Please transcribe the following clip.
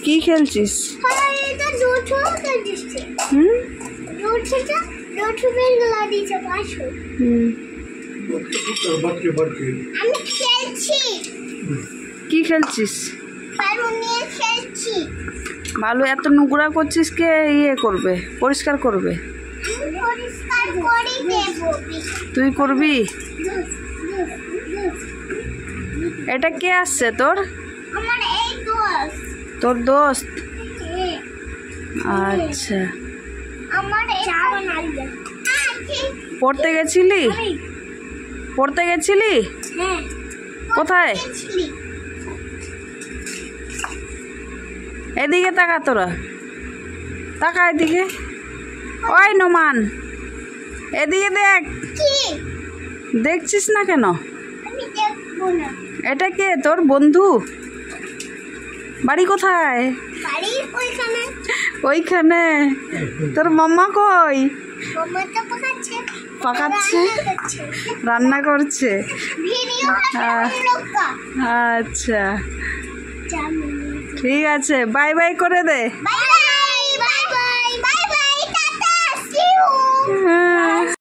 কি খেলছিস? কি খেলছিস? ভালো এত নোংরা করছিস, কে ইয়ে করবে, পরিষ্কার করবে? তুই করবি? এটা কে আসছে তোর? তোর দোস্ত? আচ্ছা, পড়তে গেছিলি? পড়তে গেছিলি? কোথায়? এদিকে তাকা, তোরা তাকা এদিকে। ওই নোমান, এদিকে দেখ। দেখছিস না কেন? এটা কে, তোর বন্ধু? বাড়ি কোথায়? ওইখানে। তোর মাম্মা কই? পাকাচ্ছে, রান্না করছে। আচ্ছা ঠিক আছে, বাই বাই করে দে।